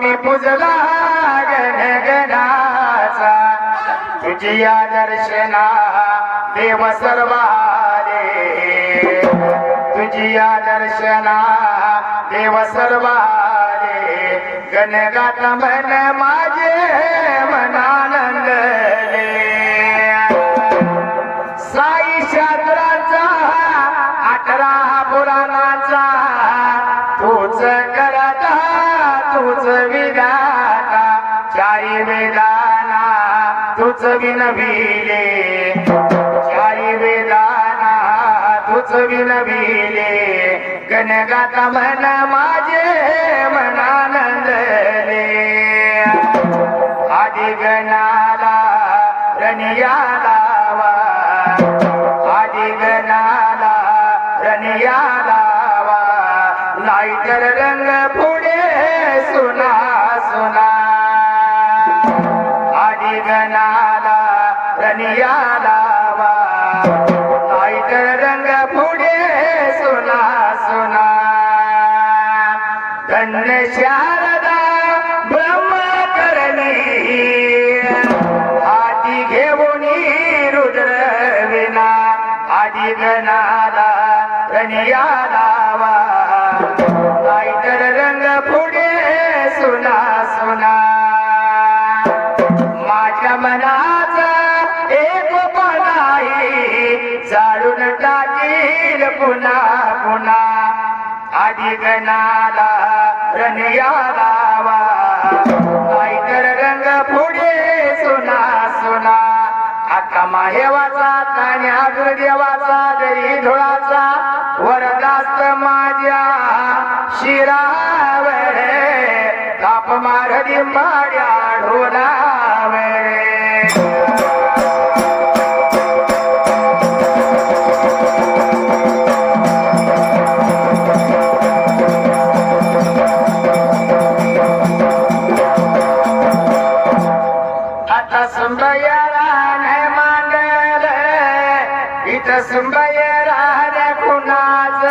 मी पूजला गणगणाचा तुझिया दर्शना देव सर्वाले तुझिया दर्शना देव सर्वाले गणगात मन माझे मनानंदले साई शास्त्राचा 18 पुराणाचा तूच करता तूच विधाता चारी वेदाना तूच विनविले चारी वेदाना तूच विनविले गणगात मन माझे मनानंदले आदि गणाला रनिया लावा आदि गणाला रनिया लावा नाहीतर रंग पुढे सुना सुना आदि गणाला रनिया लावा नाहीतर रंग पुढे सुना सुना धन्य शारदा ब्रह्मकरणी आदि घेऊनी रुद्र विना आदि गणाला रनिया लावा नाहीतर रंग पुढे सुना सुना माझ्या मनाचा एक नाही जाळून टाकील पुन्हा पुन्हा आदि गणाला रनिया लावा नाहीतर रंग पुढे सुना सुना अख्खा माहेवाचा तान्या गुरुदेवाचा दरी धुळाचा वरदास्त माझ्या शिरावर ताप मार दिंबाड्या ढोलावर आता सुंबयाला नाही मांडल इथं सुंबयरा कुणाच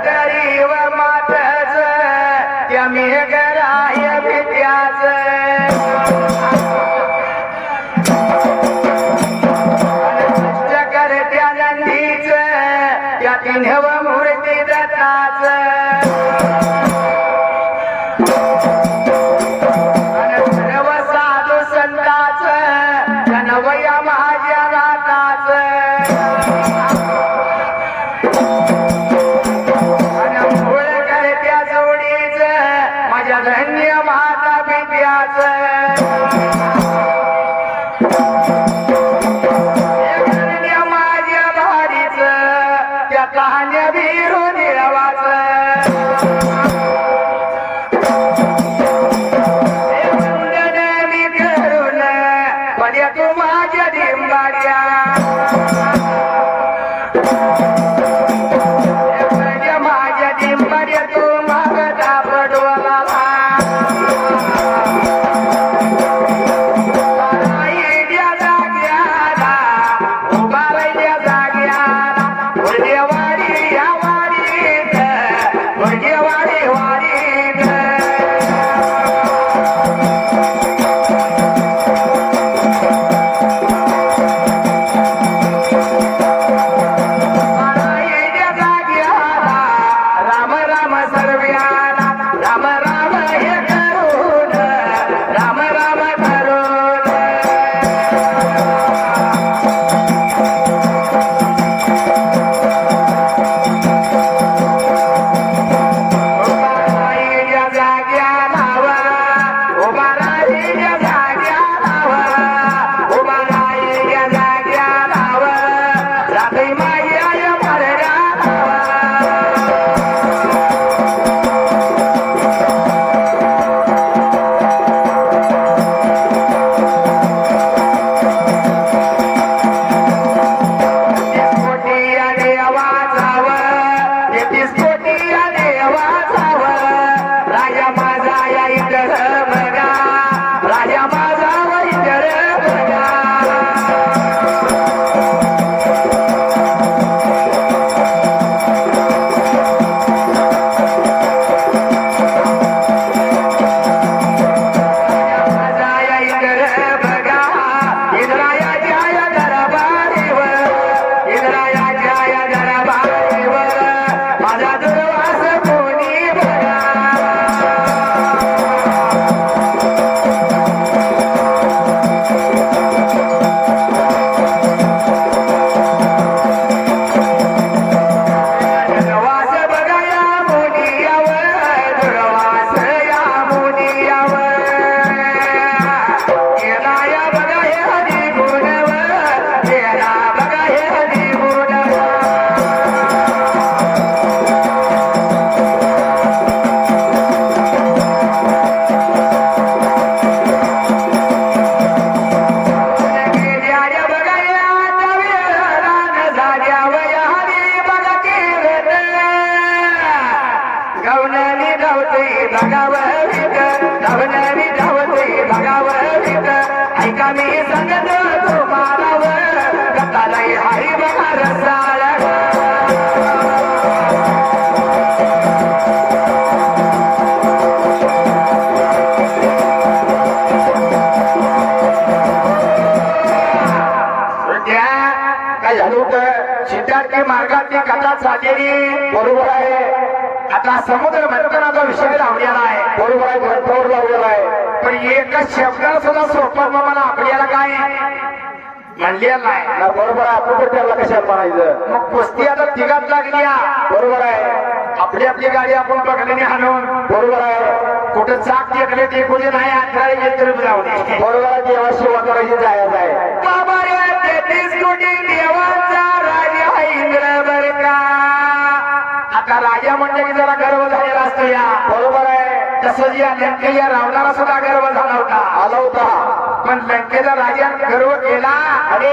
तरी व मातच त्या मेघराय विद्याच करत्या नंदीच त्या तिन्हव मूर्ती दत्ताच सर्व साधू संताच जनवया माझ्या नाताच मूळ करत्या जोडीच माझ्या धन्य माता पित्याच धन्य माझ्या भाडीच त्या कहाण्या भिरू देवाच तू माझ्या दिंबाड्या माझ्या दिंबाड्या तू मागता पडवला भगावतीत धावणारी धावते भगावतीत ऐका मी सांगतो तुम्हाला कथालय हाय बघा रसाळ काय झालं होतं सिद्धार्थी मार्गातली कथा साजेरी बरोबर आहे. आता समुद्र मंथनाचा विषय लावलेला आहे बरोबर आहे ग्रंथावर लावलेला आहे पण एका शब्दाला सुद्धा सोपं मला आपल्याला काय म्हणलेलं आहे बरोबर आहे. आपण त्याला कशाला म्हणायचं मग कुस्ती आता तिघात लागली बरोबर आहे. आपली आपली गाडी आपण पकडली हाणून बरोबर आहे. कुठं चाक टेकले टेकून नाही अठरा यंत्र जाऊ दे बरोबर आहे. देवा सेवा करायची जायचं आहे बाबा रे 33 कोटी देवाचा राजा इंद्र बर का. आता राजा म्हणजे की जरा गर्व झालेला असतो या बरोबर आहे. तसं या लंकेच्या रावणाला सुद्धा गर्व झाला होता आला होता पण लंकेचा राजा गर्व केला आणि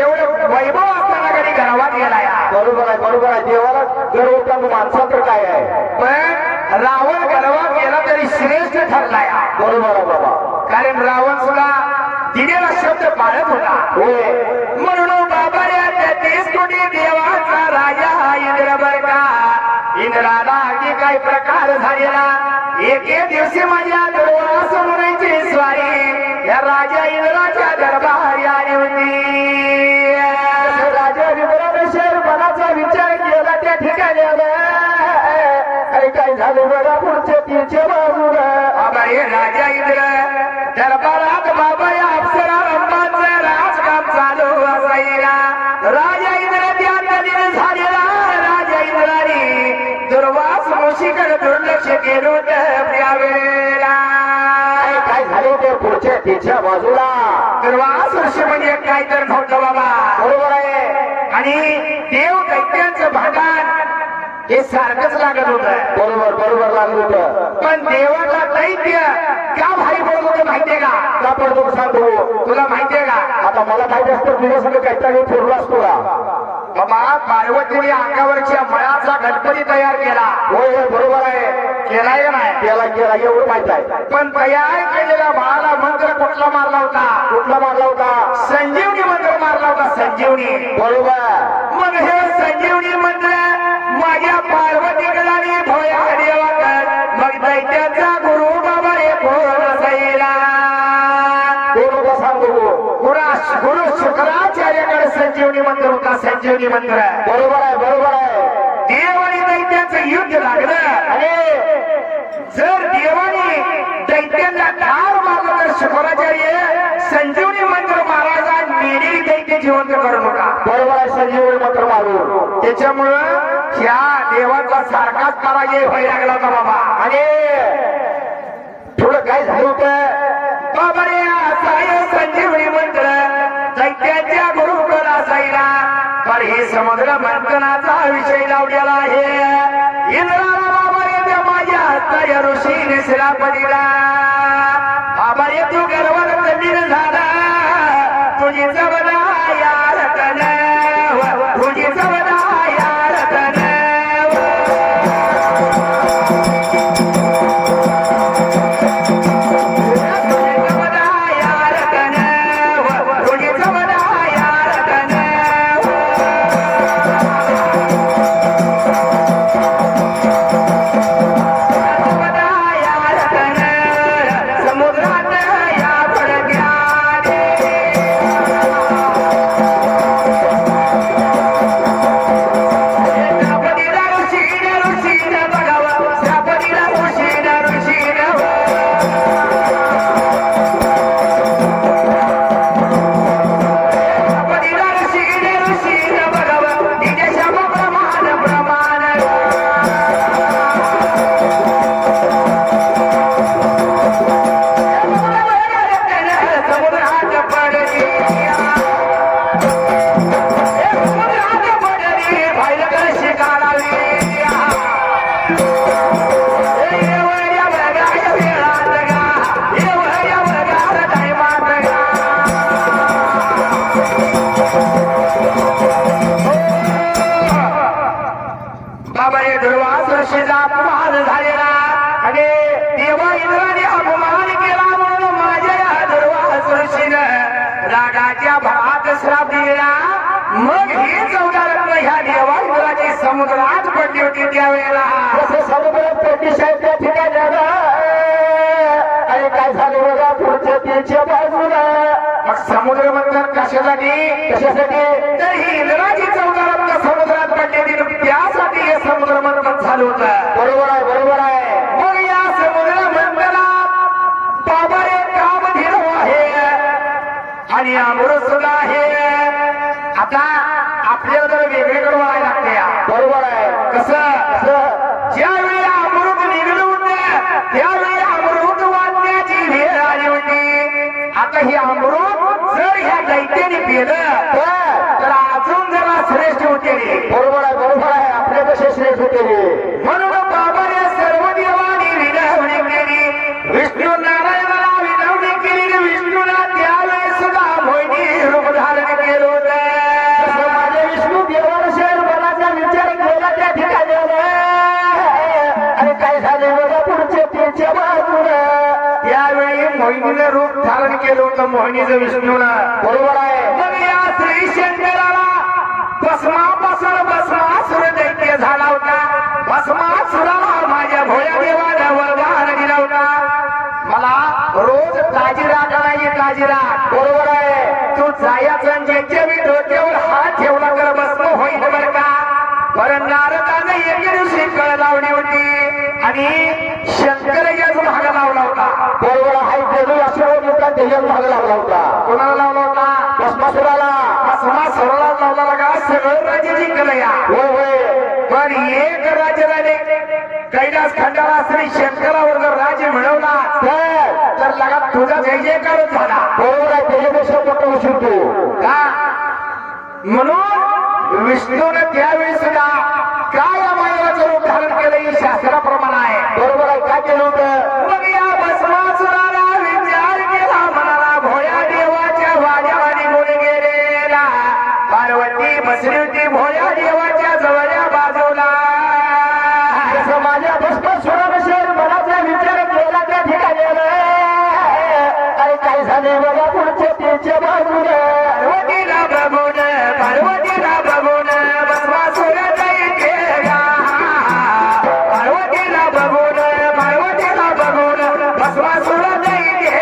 एवढं वैभव असताना कधी गर्वात गेला या बरोबर आहे. बरोबर आहे. देवाला गर्व होता माणसात तर काय आहे पण रावण गर्वात गेला तरी श्रेष्ठ ठरला या बरोबर आहे बाबा. कारण रावण सुद्धा दिलेला शब्द पाळत होता म्हणून बाबा रे 33 कोटी देवाचा राजा इंद्र बर का. इंद्राला अगदी काही प्रकार झालेला एके दिवशी माझ्या समोरची स्वारी या राजा इंद्राच्या दरबारी आली होती. राजा इंद्राने मनाचा विचार केला त्या ठिकाणी काय झालं बघा पुढचे तीनचे बाजूला बाबा हे राजा इंद्र दरबारात बाबा या अप्सरा रंबाचं राजकाम चालू असायला. राजा इंद्र त्या नदीने झालेला राजा इंद्राने दुर्वास ऋषीकडे दुर्लक्ष केलं होतं त्यावेळेला काय झालं ते पुढच्या तिच्या बाजूला दुर्वास ऋषी म्हणजे काय तर नव्हतं बाबा बरोबर आहे. आणि देव दैत्यांचं भांडण हे सारखंच लागत होतं बरोबर बरोबर लागत होतं पण देवाचा दैत्य का भारी पडत होतं माहितीये का पडतो सांगतो तुला माहितीये का. आता मला माहिती असतं तुझ्या सगळं काहीतरी फिरलो असतो का बाबा. पार्वतीने अंगावरच्या मळाचा गणपती तयार केला होय होय बरोबर आहे. केलाय का नाही केला केला एवढं माहित आहे पण तयार केलेला बाळाला मंत्र कुठला मारला होता संजीवनी मंत्र मारला होता संजीवनी बरोबर. मग हे संजीवनी मंत्र माझ्या पार्वतीकडे भोया देवाकर मग दैत्याचा गुरु बाबा रे कोण असायला गुरु शुक्राचार्याकडे संजीवनी मंत्र होता संजीवनी मंत्र बरोबर आहे बरोबर आहे. देव आणि दैत्याचं युद्ध लागलं आणि जर देवाने दैत्यांना ठार मारलं तर शुक्राचार्य संजीवनी मंत्र मारायचा मेलेली दैत्य जिवंत करू नका बरोबर आहे. संजीवनी मंत्र मारू त्याच्यामुळं ह्या देवाचा सारखाच पराजय व्हायला लागला होता बाबा. आणि थोडं काय झालं होतं बाबा रे असाय संजीवनी मंत्र दैत्याच्या गुरुकुल असायला पण हे समुद्र मंथनाचा विषय लावलेला आहे. इंद्राला बाबा रे त्या माझ्या हस्ताच्या ऋषीने शिलापतीला बाबा रे तू गर्वाला तंदीर झाला तुझी जवळ यार तन तुझी जवळ यार तन तिच्या बाजूला. मग समुद्र मंथन कशासाठी? कशासाठी? तर ही इंद्राची चौदारात समुद्रात पडलेली त्यासाठी हे समुद्र मंथन झालं होतं. बरोबर आहे, बरोबर आहे. मग या समुद्र मंथनात बाबा एक कामधेनू आहे आणि अमृत सुद्धा आहे. आता आपल्याला जर वेगवेगळं व्हायला लागते. बरोबर आहे. कसं? ज्यावेळी अमृत निघलं होतं त्यावेळी अमृत वाटण्याची वेळ आली होती. आता ही अमृत जर ह्या दैत्याने पिलं तर अजून जरा श्रेष्ठ होते. बरोबर आहे, बरोबर आहे. आपल्या कसे श्रेष्ठ होते. म्हणून बाबाने सर्व देवानी विनवणी केली. विष्णू नारायणाला विनवणी केली. विष्णूला त्यावेळेस सुद्धा मोहिनी रूप धारण केलं होतं. माझे विष्णू देवाला मनाचा विचार केला त्या ठिकाणी आणि काय झाले बघा पुढचे तिच्या बाजूला. त्यावेळी मोहिनीनं रूप धारण केलं होतं मोहिनीचं विष्णूनं. बरोबर आहे. मग या श्री शंकराला भस्मापासून भस्मासुर दैत्य झाला होता. भस्मासुराला माझ्या भोळ्या देवाला वरदान दिला होता. मला रोज ताजीरा करायची ताजीरा. बरोबर आहे. तू जायचं ज्याच्या मी डोक्यावर हात ठेवला तर भस्म होईल बरं का. बरं नारदानं एके दिवशी कळ लावली होती आणि शंकर याच भाग लावला होता. बरोबर आहे. त्याच्यात भाग लावला होता. कोणाला लावला होता? भस्मासुराला. भस्मासुराला लावला का सगळं राज्य जिंकलं या. होय होय. पण एक राज्य राहिले. कैलास खंडाला श्री शंकरावर जर राज्य मिळवला तर लगा तुझा जय जयकारच झाला. बरोबर आहे. त्याच्यापेक्षा मोठं होशील तू का? म्हणून विष्णूने त्यावेळी सुद्धा काय या मानवाचं रूप धारण केलं ही शास्त्राप्रमाणे आहे. बरोबर आहे. काय केलं होतं? मग या भस्मासुराला विचार केला म्हणाला भोळ्या देवाच्या वाड्यावाडी गुण गेलेला. पार्वती बसली होती भोळ्या देवाच्या जवळच्या बाजूला. माझ्या भस्मासुराविषयी मनाचा विचार केला त्या ठिकाणी आणि काय झाले बघा पुढच्या तिच्या बाजूला. पार्वतीला बघून पार्वतीला बघून भस्मासुर दैत्य. पार्वतीला बघून पार्वतीला बघून भस्मासुर दैत्य.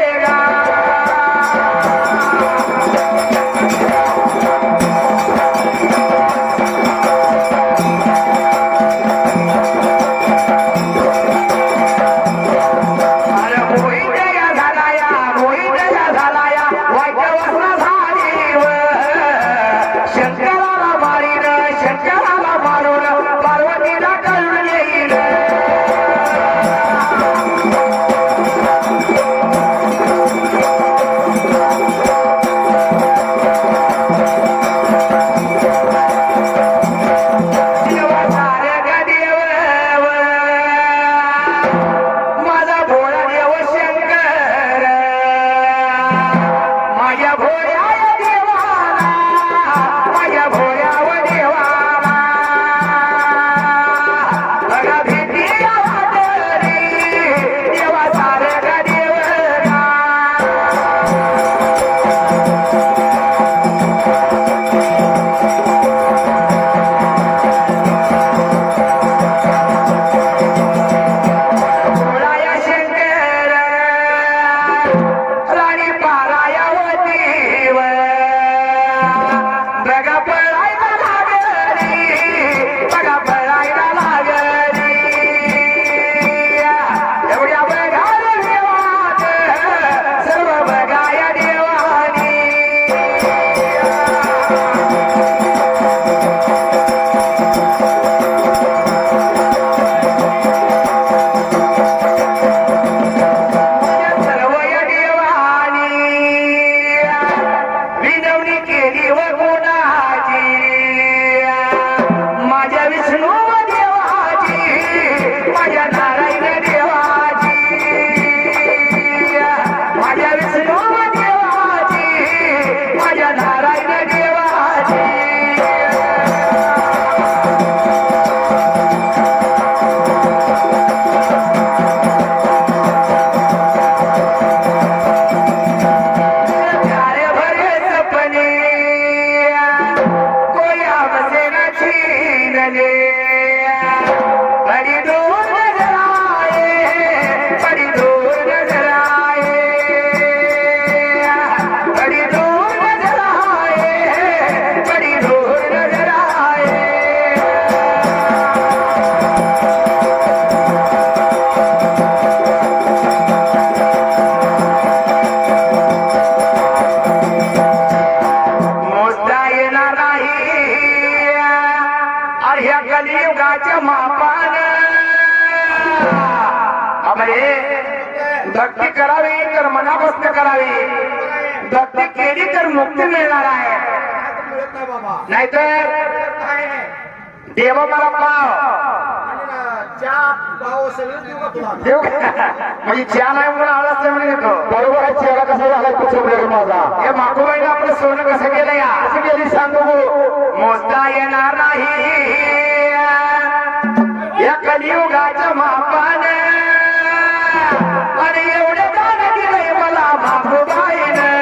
शंकराला मारीन शंकराला मारून पार्वतीला कळून येईल. भक्ती करावी तर मनापासून करावी. भक्ती केली तर मुक्ती मिळणार आहे. नाहीतर देव मला पाव देव म्हणजे चहा नाही म्हणून आळस नाही म्हणून येतो. बरोबर आहे. चेहरा कसा झाला कुचवला माझा. हे मागोबाईने आपलं सोनं कसं केलं या असं गेली सांगू मोजता येणार नाही या कलियुगाच्या मापान. आणि एवढे दान दिलंय मला मागोबाईनं.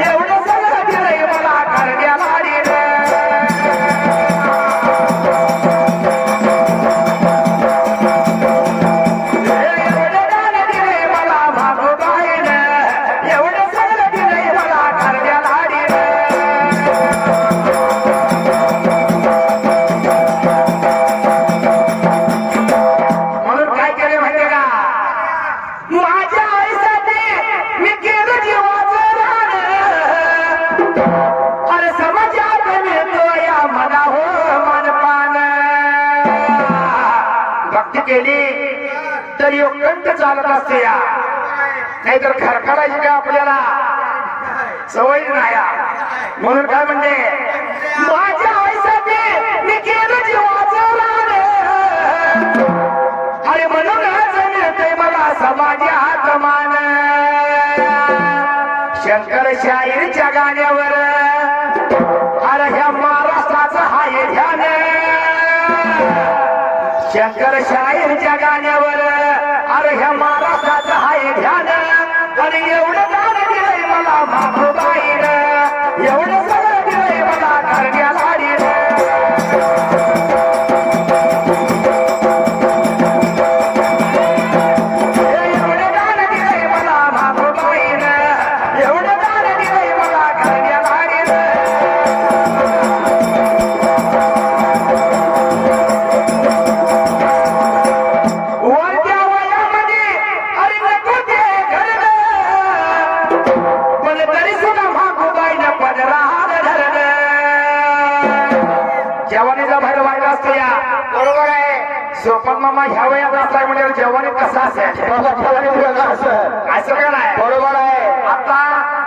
एवढं सगळं दिलंय मला करण्या लाडीनं. एवढं दान दिलंय मला मागोबाईनं. एवढं सगळं दिलंय मला करण्या लाडीनं. म्हणून काय केले माहितीये का माझ्या आईसाठी मी केलं जीवाचं रान. अरे समाजात मिळतो या मना हो मनपान. भक्ती केली तर योगंत चालत असते या नाहीतर खरखरायची काय आपल्याला सवय नाही. म्हणून काय म्हणते माझ्या आईसाठी मी केलं जीवाचं रान. अरे म्हणूनच मिळते मला समाजात मान. शंकर शाहीरच्या गाण्यावर अरे ह्या महाराष्ट्राचं हाय ध्यान. शंकर शाहीरच्या गाण्यावर अरे ह्या महाराष्ट्राचं हाय ध्यान. आणि एवढं दान दिलंय मला मागोबाईनं. एवढं सगळं दिलंय मला करण्या लाडीनं. एवढं दान दिलंय मला मागोबाईनं. एवढं दान दिलंय मला करण्या लाडीनं. वरच्या वयामध्ये अरे नको ते घडलं. पण तरी सुद्धा मागोबाईनं पदरात धरलं. जवानीचा बाहेर व्हायला असतो या बरोबर आहे. सोपन मामा ह्या वयात असलाय म्हणजे जवानी कसा असेल असं का नाही बरोबर आहे. आता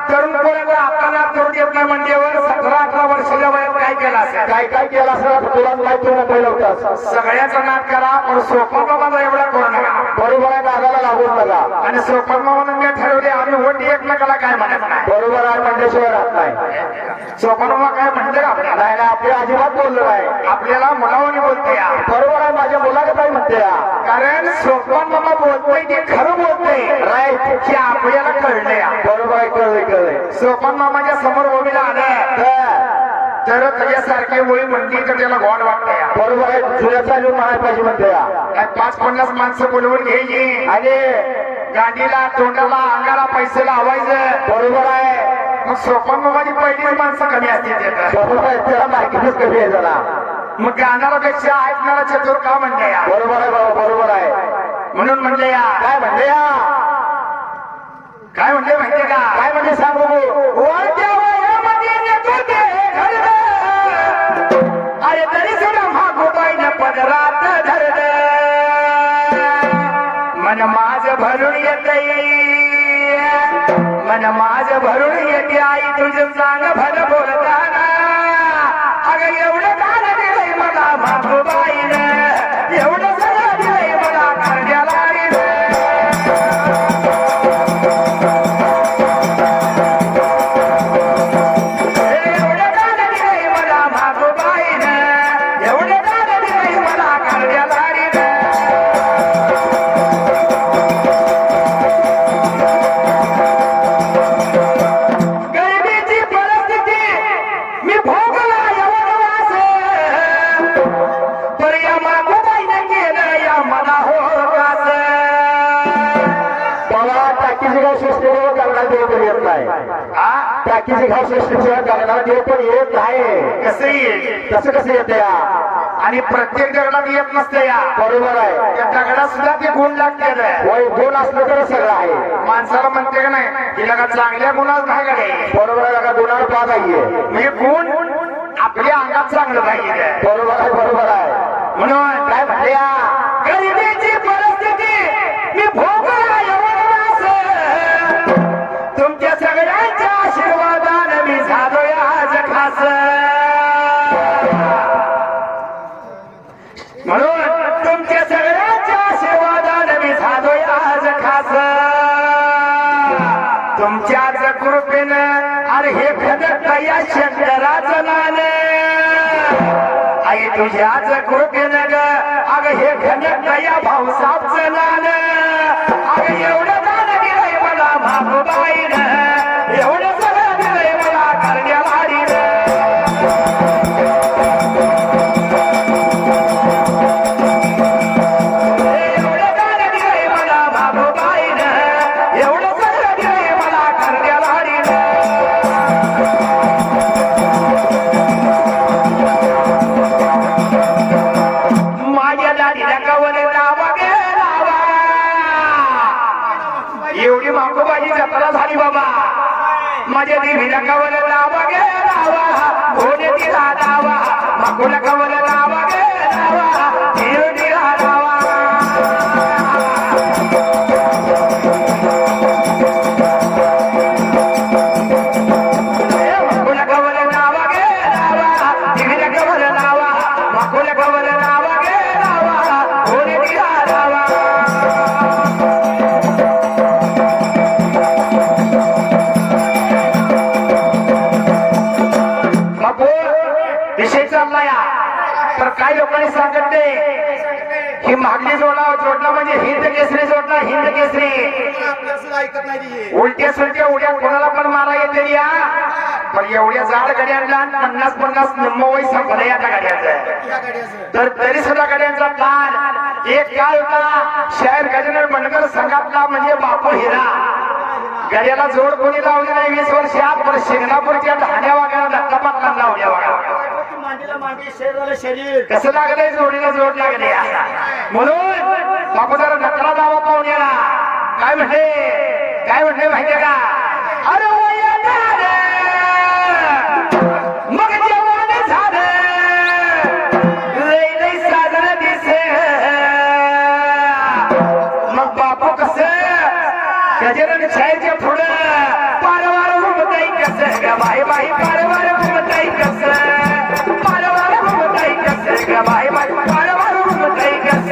तरुण पोरांना आपल्याला तरुण येत नाही म्हणल्यावर 17-18 वर्षाच्या वयात काय केलं असेल. काय काय केलं असं तुला माहिती होणं पहिलं होतं. सगळ्याचा नाद करा पण सोपन मामाचा एवढा करू नका. बरोबर आहे. नागाला लागून नका. आणि सोपन मामानं मी ठरवले आम्ही वोट एकमेकाला काय म्हणत नाही. बरोबर आहे. म्हणल्याशिवाय राहत नाही. सोपन मामा काय म्हणले का आपल्याला नाही नाही आपल्या अजिबात बोललो नाही. आपल्याला मुलावणी बोलते या. बरोबर आहे. माझ्या मुलाला काय म्हणते या. कारण सोपन मामा बोलतोय ते खरं बोलतोय राईट. हे आपल्याला कळले या. बरोबर आहे. कळलं कळलं. सोपन मामाच्या समोर उभीला आलं तर त्याच्यासारखी मुळी म्हणली तर त्याला गोड वाटतं या. बरोबर आहे. जुन्याचा लिहून म्हणायला पाहिजे म्हणते या. काय 5-50 माणसं बोलवून घ्यायची आणि गाडीला तोंडाला अंगाला पैसे लावायचं. बरोबर आहे. मग सोपन मामाची पहिलीच माणसं कमी असतील त्यात. बरोबर आहे. त्याला मार्केटच कमी आहे जरा. मग गाणारा पेक्षा ऐकणारा चतुर का म्हणले या. बरोबर आहे बाबा. बरोबर आहे. म्हणून म्हणले या. काय म्हणले या. काय म्हणले माहितीये का काय म्हणजे सांगू वरच्या वयामध्ये नको ते घडलं. अरे तरी सुद्धा मागोबाईनं पदरात धरलं. मन माझ भरून येतय. मन माझ भरून येते आई तुझं चांग भर बोलताना. अगं एवढं दान दिलंय मला मागोबाईनं. एवढं सगळं दिलंय मला करण्या लाडीनं. एवढं दान दिलंय मला मागोबाईनं. एवढं दान दिलंय मला करण्या लाडीनं. गरिबीची परिस्थिती मी भोगला एवढं वास. पर या मागोबाईनं केलं या मला हो कास. बाबा टाकीची घाव सृष्टीवर गगनात देव पण येत नाही. हा? टाकीची घाव सृष्टीशिवाय गगनाला देव पण येत नाही. कसं येईल कसं कसं येते या. आणि प्रत्येक दगडात येत नसते या. बरोबर आहे. त्या दगडात सुद्धा ते गुण लागते. वय गुण असलं तर सगळं आहे. माणसाला म्हणते का नाही तिला का चांगल्या गुणाच नाही का नाही. बरोबर आहे. का गुणाला पाच आहे. म्हणजे गुण आपल्या अंगात चांगलं पाहिजे. बरोबर आहे. बरोबर आहे. म्हणून काय म्हणले या. गरिबीची परिस्थिती मी तुमच्याच कृपेनं अरे हे खदक या शंकराचं नान आई तुझ्याच कृपेनं ग अग हे खदक या भाऊसाबचं नान अग एवढं दान दिलंय मला भाऊबाईनं एवढं सगळं दिलंय मला करण्यावारीनं एवढी माकोबाजी जत्रा झाली बाबा माझ्या देवीला कवल लावा गे लावा भोले दिला लावा माकोला कवल लावा गे लावा देव दिला लावा माकोला कवल लावा गे लावा देवीला कवल लावा माकोला कवल लावा गे लावा भोले दिला लावा विषय चाललाय तर काही लोकांनी सांगितले ही मागणी जोडला म्हणजे हिंद केसरी जोडला हिंद केसरी उलट्या सुलट्या उड्या कोणाला पण मारा येते या पण एवढ्या जाड गाड्यांना 50-50 निम्म वय संपलं या गाड्याचं तर तरी सुद्धा गाड्यांचा ताण एक काळ होता शाहीर गजानन बंडकर संघातला म्हणजे बापू हिरा गाड्याला जोड कोणी लावली नाही 20 वर्षात पण शिंगणापूरच्या धाण्या वागायला धक्का पाटला लावल्या वागा कसं लागलंय जोडीला जोड लागले म्हणून बापू जरा नकरा जावा पाहुण्याला काय म्हणले माहितीये का अरे मग जेवण झालं लई साजर दिसे मग बापू कस गजानन छायच्या पुढं पारवार घुमताई कस ग बाई बाई पारवार घुमताई कस पारवार घुमताई कस ग बाई बाई पारवार घुमताई कस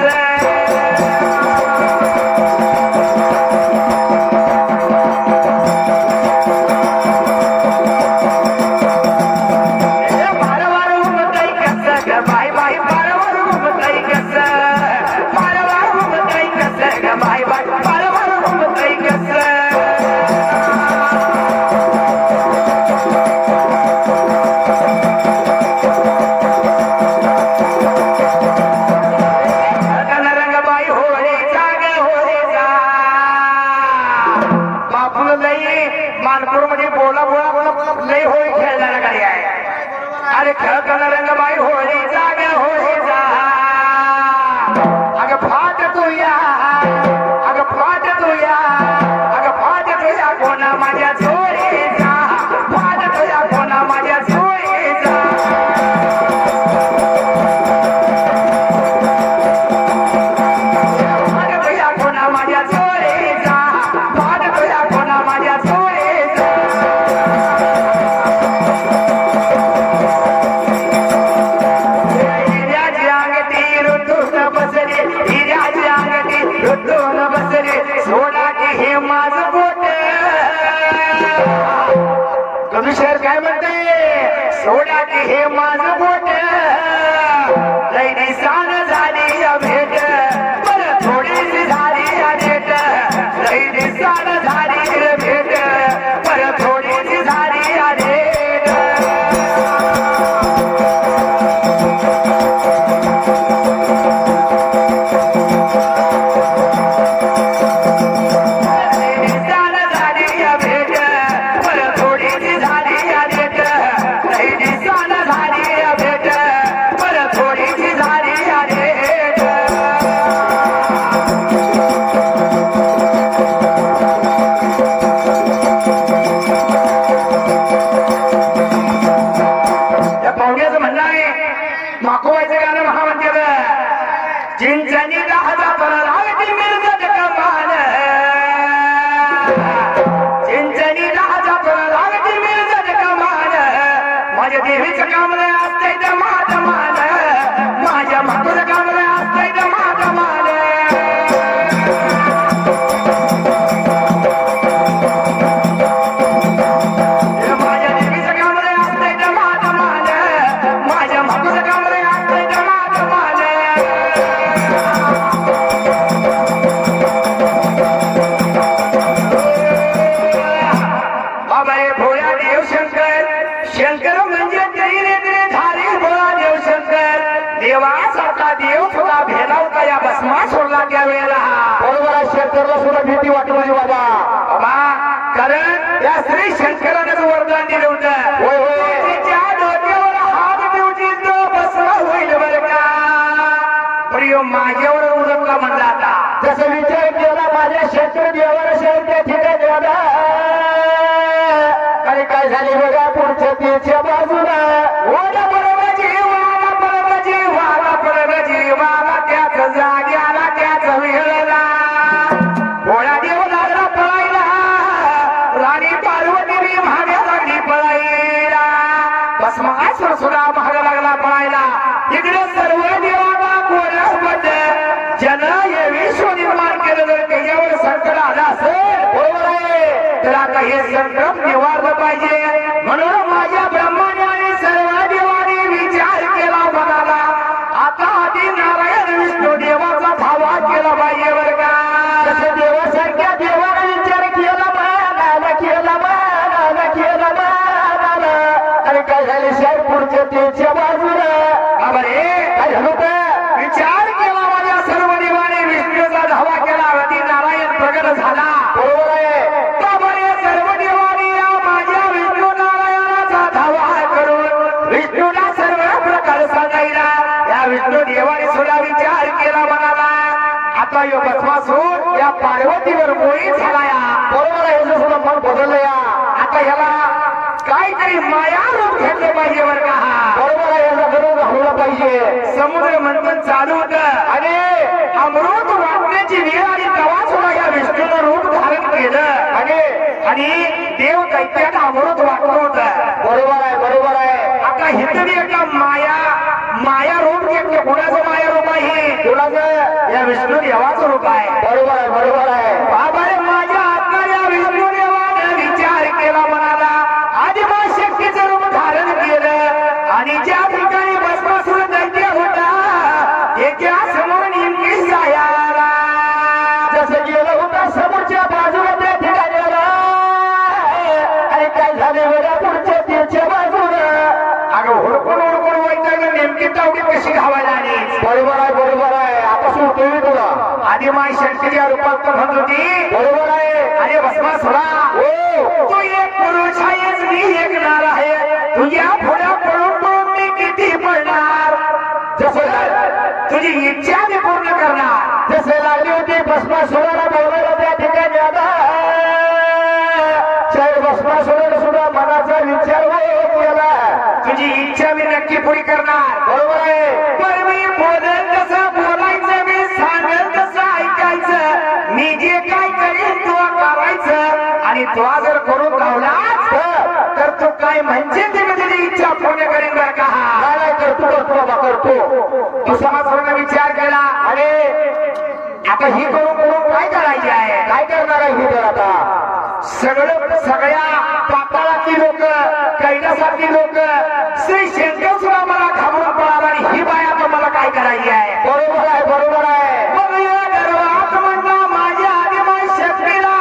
मानपूर मध्ये बोला लय होळी खेळणारा गाडी आहे अरे खेळताना रंगबाई होळी जाग होळी जा अगं फाट तू या अगं फाट तू या अगं फाट तुझ्या कोणा माझ्या जोडी जा फाट तुझ्या कोणा माझ्या जोडी जा फाट तुझ्या कोणा माझ्या जोडी जा फाट तुझ्या कोणा माझ्या जोडी सोडा की हे माझं बोट कमी शहर काय म्हणते सोडा की हे माझं बोट लई दिसान झाली या भेट बरं थोडीशी झाली या भेट लई दिसान झाली भेट बरं थोडीशी झाली या भेट माकोबाईचं गाणं महामंदिर चिंचणी राजा रावटी मिरजत कमान चिंचणी राजा रावटी मिरजत कमान माझ्या देवीचं कामलं असतंय दमादमान माझ्या मातुचं कामलं असतंय दमादमान सुद्धा भीती वाटू नये बाबा. बाबा कारण त्या श्री शंकराने जो वरदान दिलं होतं होय होय. तिच्या डोक्यावर हात ठेवून तो बसला होईल बरं का प्रिय माझ्यावर उलटला म्हणला आता जसं विचार केला माझ्या शंकर देवाला शेवट त्या ठिकाणी आला. आणि काय झाले बघा पुढच्या तीच्या बाजूला वाला परमजी वाला परमजी वाला त्याच जाग्याला त्याच विहळला भोळा देव लागला पळायला राणी पार्वती बी महाग्या लागली पळायला भस्मासूर सुद्धा महाग लागला पळायला इकडे सर्व देवाला कोल्हापत जन हे विश्व निर्माण केलं जर त्याच्यावर संकट आलं असेल बरोबर आहे. तर आता हे संकट निवारलं पाहिजे म्हणून माझ्या ब्रह्माने आणि सर्व देवाने विचार केला मनाला आता आधी नारायण विष्णू देवाचा धावा केला पाहिजे बरं का जसं देवासारख्या देवाने विचार केला मानाला केला मानाला केला मानाला. आणि काय झाले साहेब पुढच्या तीच्या बाजूला बरे काय झालं होतं? विचार केला माझ्या सर्व देवाने विष्णूचा धावा केला आधी नारायण प्रगट झाला बरोबर आहे. त्यामुळे सर्व देवाने या माझ्या विष्णू नारायणाचा धावा करून विष्णूला सर्व प्रकार सांगायला या विष्णू देवाने सुद्धा विचार केला म्हणाला आता यो भस्मासूर या पार्वतीवर मोहित झाला या बरोबर आहे. याचं सुद्धा मन बदललं या. आता याला काहीतरी माया रूप घेतलं पाहिजे बरं का हा बरोबर आहे. याचा गरज घालवला पाहिजे. समुद्र मंथन चालू होतं आणि अमृत वाटण्याची वेळ आणि तेव्हा सुद्धा या विष्णूनं रूप धारण केलं आणि देव दैत्याला अमृत वाटलं होतं बरोबर आहे. बरोबर आहे. आता हिंदवी एका माया रूप घेतलं कोणाचं माया रूप आहे कुणाचं? या विष्णू देवाचं रूप आहे बरोबर आहे. बरोबर आहे. बाबाने माझ्या आत्मा या विष्णू देवाने विचार केला म्हणाला आदिमा शक्तीचं रूप धारण केलं आणि ज्या ठिकाणी भस्मासूर दैत्य होता एका समोर नेमकी जायाला जसं गेलं होतं समोरच्या बाजूला त्या ठिकाणी आला. आणि काय झाले बघा पुढच्या तीच्या बाजूला. अगं हुडकून वैतागून नेमकी तावडी कशी धावायला आली बरोबर आहे. बरोबर आहे. आता सुटतो मी तुला. आदिमाय शक्ती या रूपात तर म्हणत होती बरोबर आहे. अरे भस्मासुरा हो. तू एक पुरुष आहेस मी एक नार आहे तुझ्या पुढ्या पळून मी किती पडणार जसं तुझी इच्छा मी पूर्ण करणार जसे लागली होती भस्मासुराला बोलायला त्या ठिकाणी आला. साहेब भस्मासुराने सुद्धा मनाचा विचार केला. तुझी इच्छा मी नक्की पुरी करणार बरोबर आहे. पण मी बोलेल तसं बोलायचं मी सांगेल तसं ऐकायचं मी जे काय करीन तो करायचं आणि तो जर करून लावलाच तर तू काय म्हणजे ते मी तुझी इच्छा पूर्ण करीन बरं का काय नाही करतो करतो बाबा करतो. तू समाजाला विचार केला आणि आता ही करून काय करायचे आहे काय करणार आहे ही तर आता सगळ्या पाताळातली लोक कैलासातली लोक श्री शंकर सुद्धा मला घाबरून पळाला आणि ही बाय आता मला काय करायची आहे बरोबर आहे. बरोबर आहे. मग या गर्वात म्हणला माझ्या आदिमाय शक्तीला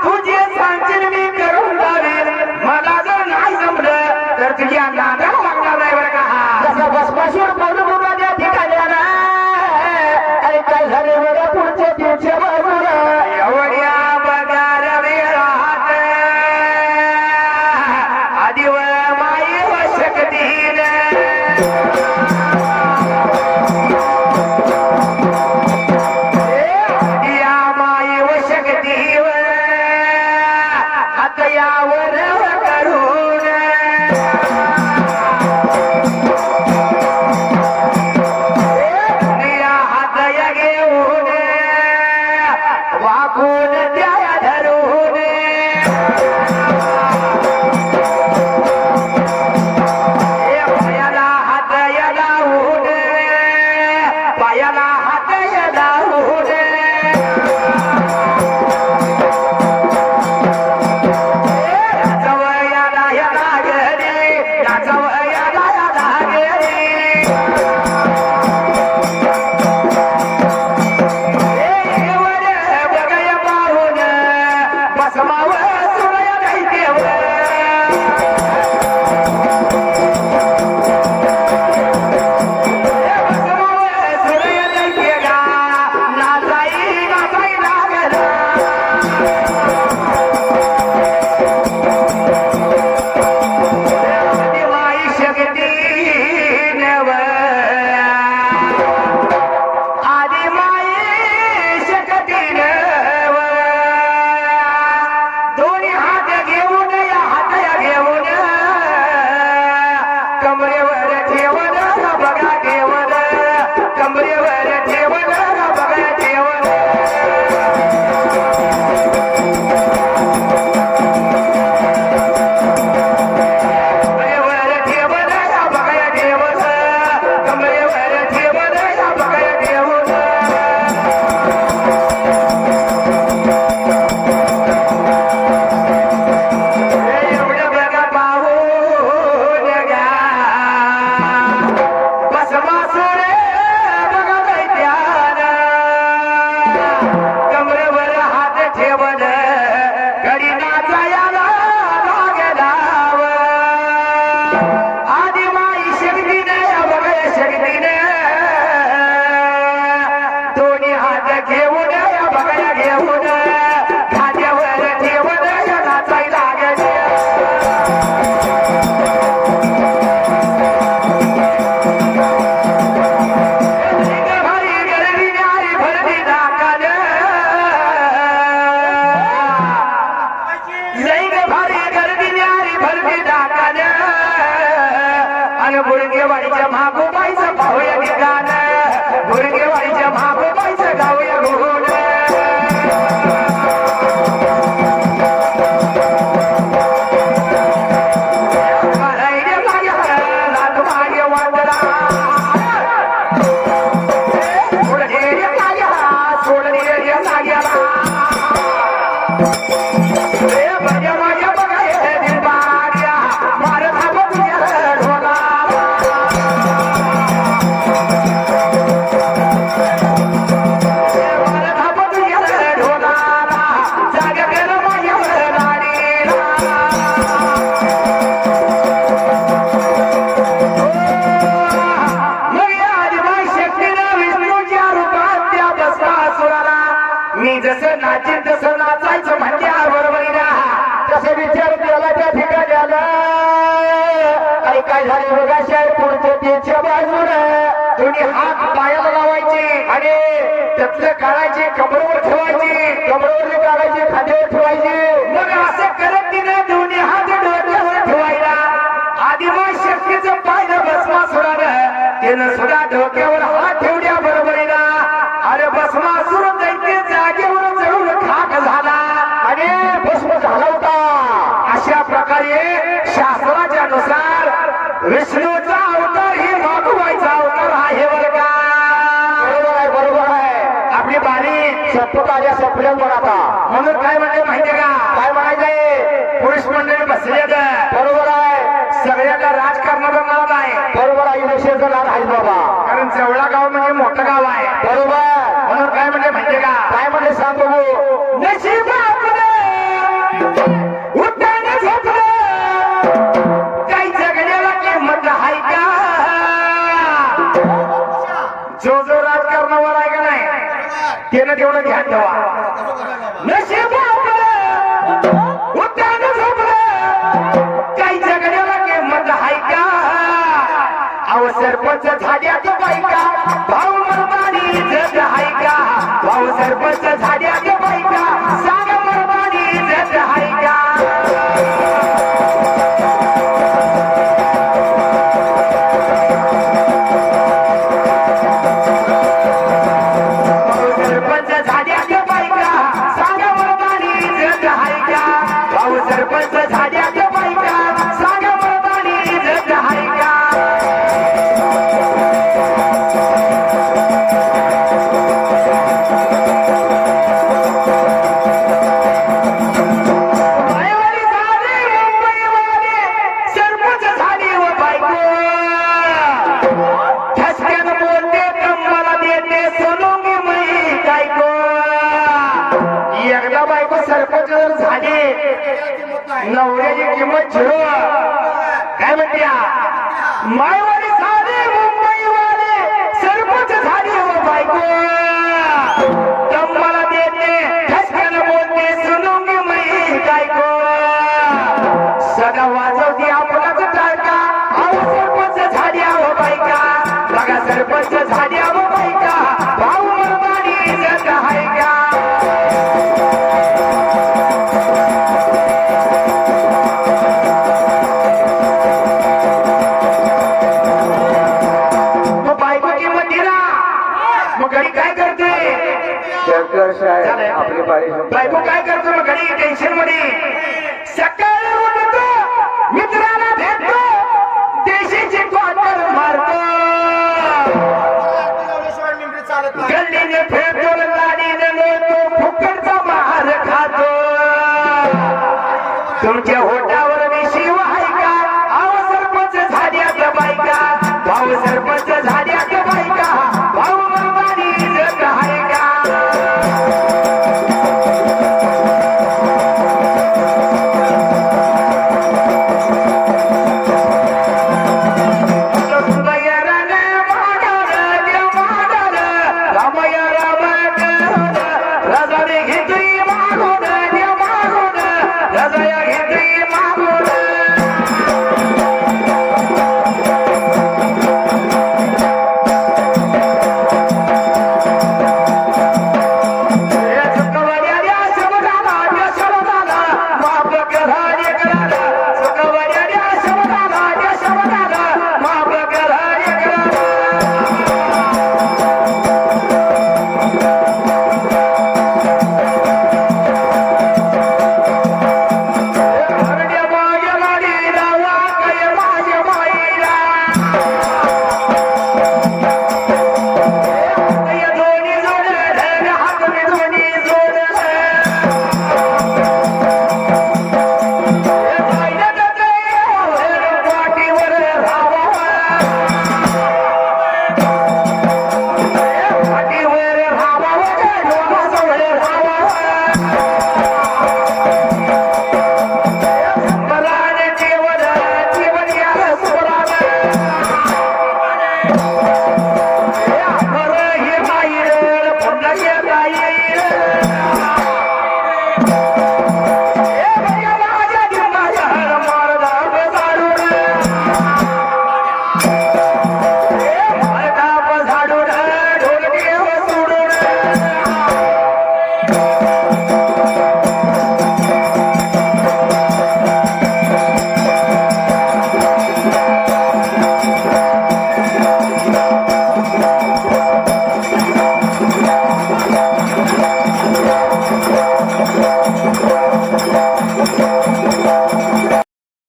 तू जे सांगशील मी करून द्यावे मला जर नाही जमलं तर तुझ्या नादाला लागणार नाही बरं का हा जसं भस्मासूर बोलून त्या ठिकाणी आला. आणि काय झाले बघा पुढच्या तीच्या बाजूला एवढ्या पगार वेळात आदिव माई व शक्तीने नाचीन तसं नाचायचं म्हणजे बरोबर ना. तसं विचार केला त्या ठिकाणी आला आणि काय झाले बघा साहेब पुढच्या तीनच्या बाजूला दोन्ही हात पायाला लावायचे आणि त्यातलं काढायचे कमरेवर ठेवायचे कमरेवरली काढायची खांद्यावर ठेवायची मग असं करत तिने दोन्ही हात डोक्यावर ठेवायला आदिमाय शक्तीचं पाहिलं भस्मासुरानं त्यानं सुद्धा डोक्यावर हात ठेवल्या बरोबरीला अरे भस्मासुर दैत्य जागेवर जळून खाक झाला आणि भस्म झाला होता. अशा प्रकारे शास्त्राच्या नुसार विष्णूचा अवतार ही मागवायचा अवतार आहे बरं का. बरोबर आहे बरोबर आहे. आपली बाणी सत्पक आल्या सपल्या पण आता म्हणून काय म्हणते माहितीये का काय म्हणायचंय पुरुष मंडळी बसलेत बरोबर आहे सगळ्यांना राजकारणाचा नाद आहे बरोबर आहे इलेक्शनचा लाभ आहे बाबा कारण जवळा गाव म्हणजे मोठं गाव आहे बरोबर म्हणून काय म्हणते माहितीये का काय म्हणले सांग बघू नशीब आपलं उठाने झोपलं काही जगण्याला किंमत आहे का जो जो राजकारणावर आहे का नाही त्यानं तेवढं ध्यान ठेवा नशीब आपलं उठाने झोपलं काही जगण्याला किंमत आहे का अहो सरपंच झाल्यात बायका भाऊ मरदानी जग आहे का भाऊ सरपंच झाल्यात बायका सांग मरदानी जग आहे का भाऊ सरपंच झाल्यात बायका सांग मरदानी जग आहे का भाऊ सरपंच झाल्यात बायका सांग मरदानी जग आहे का मायवाली झाली मुंबईवाली सरपंच झाली व बायको ठसक्यानं बोलते कम्माला देते सोनोंगी मई कायको एकदा बायको सरपंच जर झाली नवऱ्याची किंमत झिरो काय म्हणत्या मायवाली झाली मुंबईवाली सरपंच झाली व बायको कम्माला देते ठसक्यानं बोलते सोनोंगी मई कायको सदा वाजवती आपलाच टाळका अहो सरपंच झाल्या व बायका बघा सरपंच झाल्या व बायका भाऊ मरदानी जग आहे का मग बायको किंमत दिला मग घडी काय करते शंकर साहेब आपली बारी बायको काय करतो मग घडी टेन्शन मध्ये सकाळी उठतो मित्राला भेटतो देशीची क्वार्टर मारतो गल्लीने फिरतो लाडीने लोटतो फुकटचा मार खातो तुमच्या होटावर विशीव आहे का अहो सरपंच झाल्यात बायका भाऊ सरपंच